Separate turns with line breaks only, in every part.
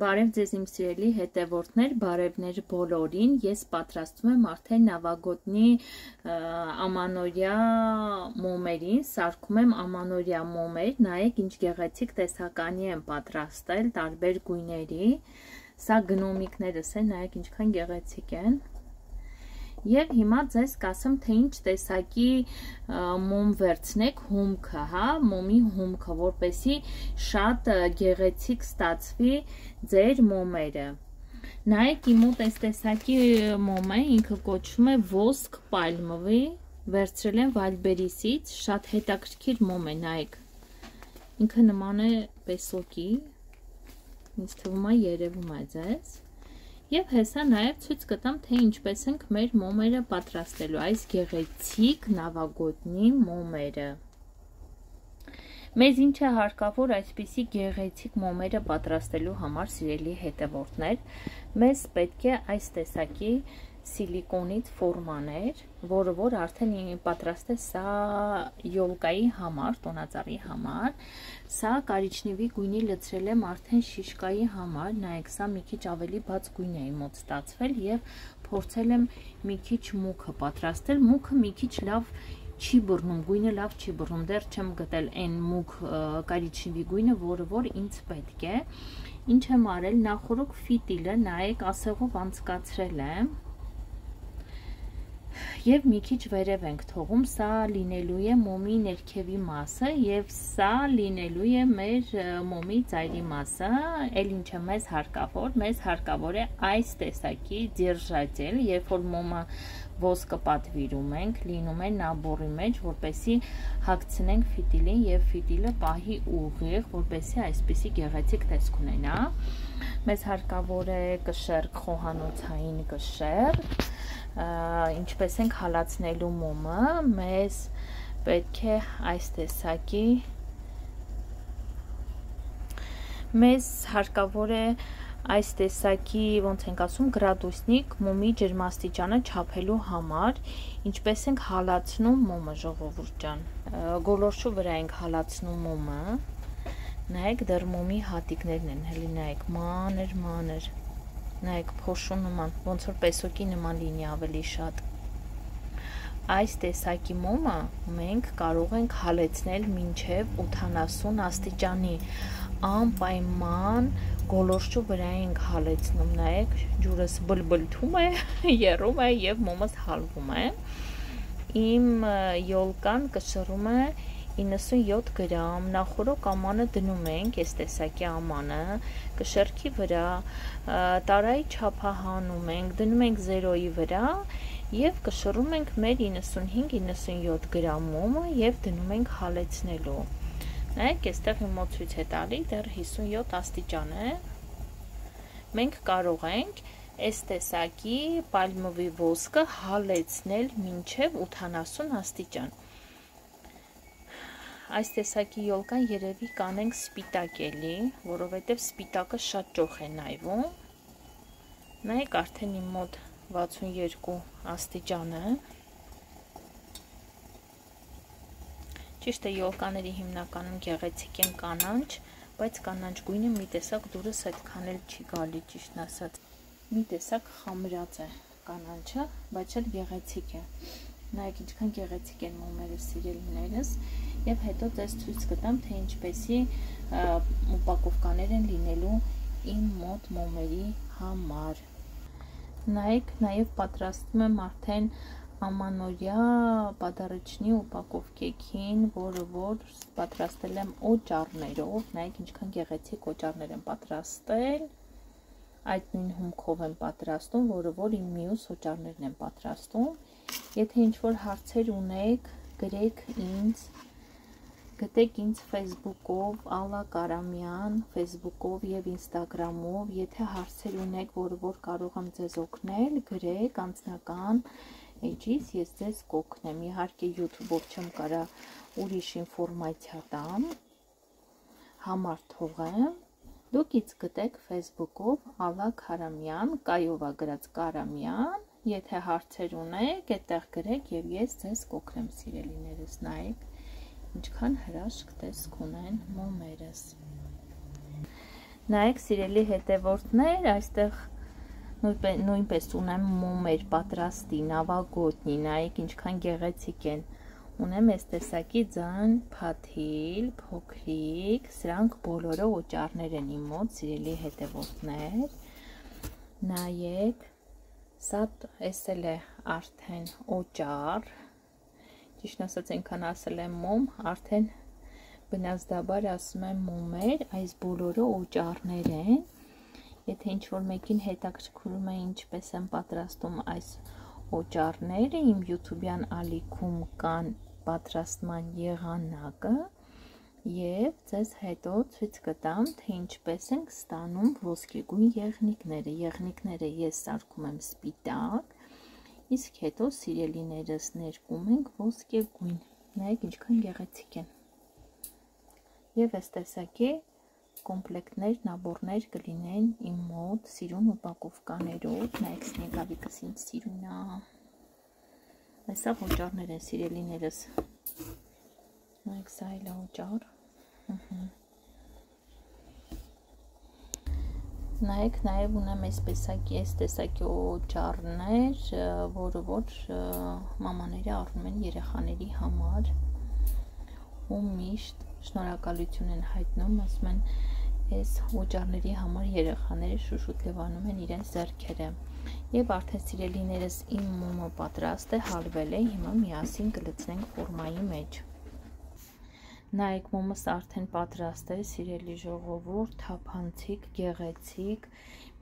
Բարև ձեզ իմ սիրելի հետևորդներ, բարևներ բոլորին, ես պատրաստում եմ արդեն նավագոտնի ամանորյա մոմերին, սարքում եմ ամանորյա մոմեր, նայեք ինչ գեղեցիկ տեսականի եմ պատրաստել, տարբեր գույների, սա գնոմիկներս են, նայեք ինչքան գեղեցիկ են, և հիմա ձեզ կասեմ, թե ինչ տեսակի մոմ վերցնեք, հումքը, մոմի հումքը, որպեսի շատ գեղեցիկ ստացվի ձեր մոմերը։ Նայեք իմ մոտ այս տեսակի մոմ է, ինքը կոչվում է ոսկ պալմովի, վերցրել եմ Վայլբերիսից, շատ հետաքրքիր մոմ է, նայեք, ինքը նման է պեսոկի, ինձ թվում է երևում է ձեզ։ Եվ հեսա նաև ցույց կտամ, թե ինչպես ենք մեր մոմերը պատրաստելու, այս գեղեցիկ նավագոտնի մոմերը։ Մեզ ինչ է հարկավոր այսպիսի գեղեցիկ մոմերը պատրաստելու համար, սիրելի հետևորդներ, մեզ պետք է այս տեսակի սիլիկոնից ֆորմաներ, որ արդեն պատրաստ է սա յոլկայի համար, տոնածառի համար, սա կարիճնիվի գույնի լցրել եմ արդեն շիշկայի համար, նայեք սա մի քիչ ավելի բաց գույն է իմ մոտ ստացվել և փորձել եմ մի քիչ մուգը պատրաստել, մուգը մի քիչ լավ չի բռնում, գույնը լավ չի բռնում, դեռ չեմ գտել այն մուգ կարիճնիվի գույնը, որ ինձ պետք է, ինչ եմ արել, նախորոք ֆիտիլը, նայեք ասեղով անցկացրել եմ, և մի քիչ վերև ենք թողում, սա լինելու է մոմի ներքևի մասը և սա լինելու է մեր մոմի ծայրի մասը, էլ ինչ է մեզ հարկավոր է այս տեսակի ձիրջատել, երբ որ մոմը ոսկը պատվիրում ենք, լինում է նաբորի մեջ, որպեսի հագցնենք ֆիտիլին և ֆիտիլը պահի ուղիղ, որպեսի այսպիսի գեղեցիկ տեսք ունենա, մեզ հարկավոր է կշեռ, խոհանոցային կշեռ, ինչպես ենք հալացնելու մոմը, մեզ պետք է այս տեսակի, մեզ հարկավոր է այս տեսակի, ոնց ենք ասում, գրադուսնիկ մոմի ջերմաստիճանը չափելու համար, ինչպես ենք հալացնում մոմը, ժողովուրդ ջան, գոլորշու վրա ենք հալացնում մոմը, նայեք դեռ մոմի հատիկներն են, հելի նայեք, մանր, նայեք փոշու նման, ոնց որ պեսոկի նման լինի ավելի շատ։ Այս տեսակի մոմը մենք կարող ենք հալեցնել մինչև 80 աստիճանի, անպայման գոլորշու վրա ենք հալեցնում, նայեք ջուրս բլբլթում է, եռում է և մոմս հալվում է։ Իմ յոլկան կշռում է 97 գրամ, նախորոք ամանը դնում ենք, այս տեսակի ամանը, կշեռքի վրա, տարայի չափահանում ենք, դնում ենք 0-ի վրա և կշռում ենք մեր 95-97 գրամ մոմը և դնում ենք հալեցնելու։ Նայեք, այստեղ իմ մոտ ցույց է տալի, դեռ 57 աստիճան է, մենք կարող ենք այս տեսակի պալմովի ոսկը հալեցնել մինչև 80 աստիճան։ Այս տեսակի յոլկան երևի կանենք սպիտակ էլի, որովհետև սպիտակը շատ ճոխ է նայվում, նայեք արդեն իմ մոտ 62 աստիճան է, ճիշտ է յոլկաների հիմնականում գեղեցիկ են կանանչ, բայց կանանչ գույնը մի տեսակ դուրս այդքան էլ չի գալի, ճիշտն ասած, մի տեսակ խամրած է կանանչը, բայց էլ գեղեցիկ է, նայեք ինչքան գեղեցիկ են մոմերս, սիրելիներս, և հետո ձեզ ցույց կտամ, թե ինչպեսի ուպակովկաներ են լինելու իմ մոտ մոմերի համար։ Նայեք, նաև պատրաստում եմ արդեն ամանորյա պադարիչնի ուպակովկեքին, որ պատրաստել եմ օճառներով, նայեք ինչքան գեղեցիկ օճառներ եմ պատրաստել, այդ նույն հումքով եմ պատրաստում, որ իմ մյուս օճառներն եմ պատրաստում, եթե ինչ-որ հարցեր ունեք, գտեք ինձ Facebook-ով, Ալլա Կարամյան, Facebook-ով և Instagram-ով, եթե հարցեր ունեք, որ կարող եմ ձեզ օգնել, գրեք անձնական էջից, ես ձեզ կօգնեմ, իհարկե YouTube-ով չեմ կարա ուրիշ ինֆորմացիա տամ, համար թողեմ, դուք ինձ գտեք Facebook-ով Ալլա Կարամյան, կայով գրած Կարամյան, եթե հարցեր ունեք, այդտեղ գրեք և ես ձեզ կօգնեմ, սիրելիներս, նայեք, ինչքան հրաշք տեսք ունեն մոմերս։ Նայեք սիրելի հետևորդներ, այստեղ նույնպես ունեմ մոմեր պատրաստի, նավագոտնի, նայեք ինչքան գեղեցիկ են, ունեմ այս տեսակի ձայն փաթիլ, փոքրիկ, սրանք բոլորը օճառներ են իմ մոտ, սիրելի հետևորդներ, նայեք, սա էս էլ է արդեն օճառ, ճիշտ ասած այնքան ասել եմ մոմ, արդեն բնազդաբար ասում եմ մոմեր, այս բոլորը օճառներ են, եթե ինչ-որ մեկին հետաքրքրում է ինչպես եմ պատրաստում այս օճառները, իմ YouTube-յան ալիքում կան պատրաստման եղանակը և ձեզ հետո ցույց կտամ, թե ինչպես ենք ստանում ոսկեգույն եղնիկները։ Եղնիկները ես սարքում եմ սպիտակ, իսկ հետո սիրելիներս ներկում ենք ոսկեգույն։ Նայեք ինչքան գեղեցիկ են։ Եվ այս տեսակի կոմպլեկտներ, նաբորներ կլինեն իմ մոտ սիրուն ուպակովկաներով, նայեք սնեգավիկս ինձ սիրուն է, այսավ օճառներ են սիրելիներս, նայեք սա էլ է օճառ, նայեք նաև ունեմ այս տեսակի օճառներ, որը որ մամաները առնում են երեխաների համար ու միշտ շնորհակալություն են հայտնում, ասում են այս օճառների համար երեխաները շուշուտ լվանում են իրենց ձեռքերը եւ արդեն սիրելիներս իմ մոմը պատրաստ է, հալվել է, հիմա միասին կլցնենք ֆորմայի մեջ։ Նայեք մոմս արդեն պատրաստ է, սիրելի ժողովուրդ, թափանցիկ, գեղեցիկ,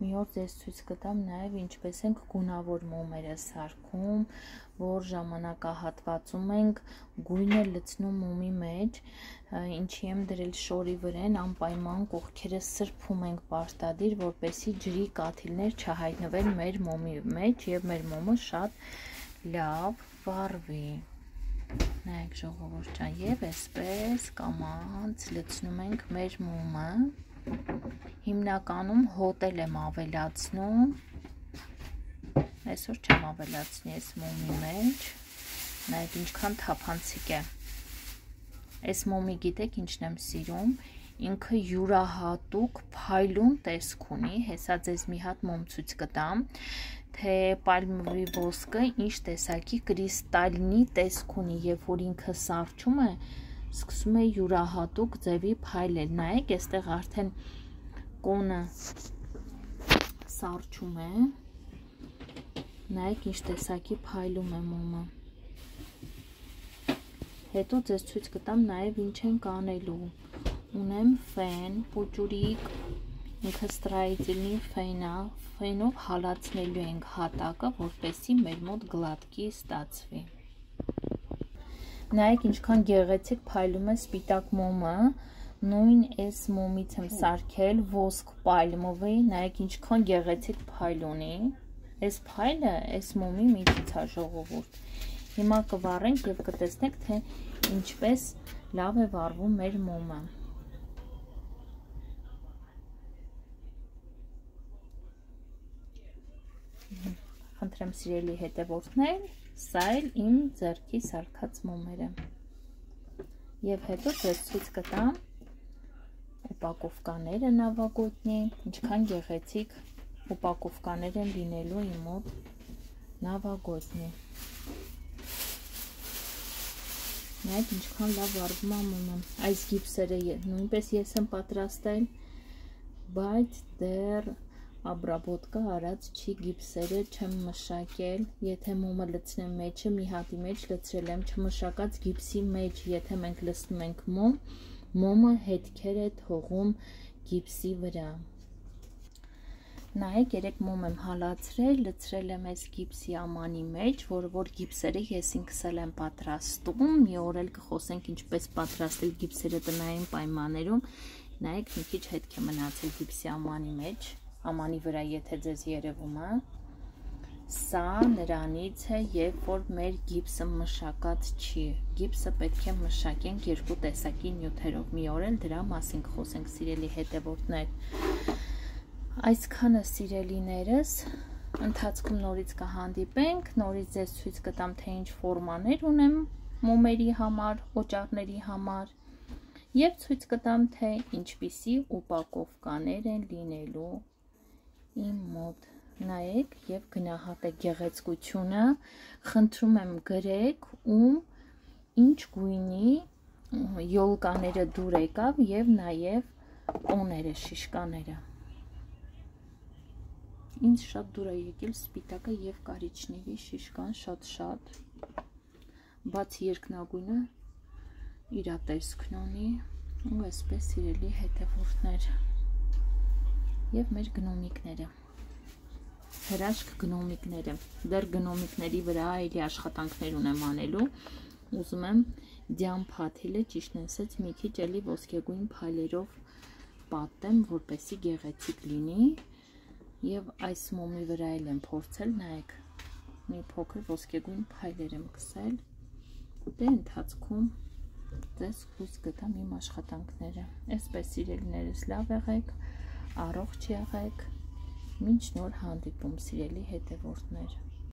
մի օր ձեզ ցույց կտամ նաև ինչպես ենք գունավոր մոմերը սարքում, որ ժամանակահատվածում ենք գույնը լցնում մոմի մեջ, ինչի եմ դրել շորի վրան, անպայման կողքերը սրբում ենք պարտադիր, որպեսզի ջրի կաթիլներ չհայտնվեն մեր մոմի մեջ եւ մեր մոմը շատ լավ վառվի։ Նայեք ժողովուրդ ջան, եւ այսպես կամաց լցնում ենք մեր մոմը, հիմնականում հոտել եմ ավելացնում, այսօր չեմ ավելացնի այս մոմի մեջ, նայեք ինչքան թափանցիկ է, այս մոմի գիտեք ինչն եմ սիրում, ինքը յուրահատուկ փայլուն տեսք ունի, հեսա ձեզ մի հատ մոմ ցույց կտամ, թե պալմովի ոսկը ինչ տեսակի կրիստալնի տեսք ունի, երբ որ ինքը սառչում է, սկսում է յուրահատուկ ձևի փայլել, նայեք, այստեղ արդեն կոնը սառչում է, նայեք ինչ տեսակի փայլում է մոմը, հետո ձեզ ցույց կտամ նաև ինչ ենք անելու, ունեմ ֆեն, պուճուրիկ, ինքը ստրայիցիլնի ֆենա, ֆենով հալացնելու ենք հատակը, որպեսզի մեր մոտ գլատկի ստացվի։ Նայեք ինչքան գեղեցիկ փայլում է սպիտակ մոմը, նույն այս մոմից եմ սարքել ոսկ պալմովի, նայեք ինչքան գեղեցիկ փայլ ունի, այս փայլը այս մոմի միջից է ժողովուրդ։ Հիմա կվառենք եւ կտեսնեք, թե ինչպես լավ է վառվում մեր մոմը։ Խնդրեմ սիրելի հետևորդներ, սա էլ իմ ձեռքի սարքած մոմերը։ Եվ հետո ձեզ ցույց կտամ ուպակովկաները նավագոտնի, ինչքան գեղեցիկ ուպակովկաներ են լինելու իմ մոտ նավագոտնի։ Նայեք ինչքան լավ վառվում է մոմը։ Այս գիպսերը նույնպես ես եմ պատրաստել, բայց դեռ Աբրաբոտկա արած չի, գիպսերը չեմ մշակել, եթե մոմը լցնեմ մեջը, մի հատի մեջ լցրել եմ չմշակած գիպսի մեջ, եթե մենք լցնում ենք մոմ, մոմը հետքեր է թողում գիպսի վրա։ Նայեք, երեք մոմ եմ հալացրել, լցրել եմ այս գիպսի ամանի մեջ, որ գիպսերը ես ինքս եմ պատրաստում, մի օր էլ կխոսենք ինչպես պատրաստել գիպսերը տնային պայմաններում, նայեք մի քիչ հետք է մնացել գիպսի ամանի մեջ, ամանի վրա եթե ձեզ երևում է, սա նրանից է, երբ որ մեր գիպսը մշակած չի, գիպսը պետք է մշակենք երկու տեսակի նյութերով, մի օր էլ դրա մասին խոսենք սիրելի հետևորդներ, այսքանը սիրելիներս, ընթացքում նորից կհանդիպենք, նորից ձեզ ցույց կտամ, թե ինչ ֆորմաներ ունեմ մոմերի համար, օճառների համար, Եվ ցույց կտամ, թե ինչպիսի ուպակովկաներ են լինելու իմ մոտ։ Նայեք եւ գնահատեք գեղեցկությունը, խնդրում եմ գրեք ում ինչ գույնի յոլկաները դուր եկավ եւ նաեւ կոները, շիշկաները։ Ինձ շատ դուր է եկել սպիտակը եւ կարիճնիվի շիշկան շատ, բացի երկնագույնը իր տեսքն ունի ու այսպես սիրելի հետևորդներ եւ մեր գնոմիկները, հրաշք գնոմիկները, դեռ գնոմիկների վրա այլի աշխատանքներ ունեմ անելու, ուզում եմ դյամ փաթիլը ճիշտն ասած մի քիչ էլի ոսկեգույն փայլերով պատեմ, որպեսզի գեղեցիկ լինի եւ այս մոմի վրա էլ եմ փորձել, նայեք, մի փոքր ոսկեգույն փայլեր եմ գցել, դե ընթացքում ձեզ խույս կտամ իմ աշխատանքները, այսպես սիրելիներս լավ եղեք, առողջ եղեք, մինչ նոր հանդիպում սիրելի հետևորդներ։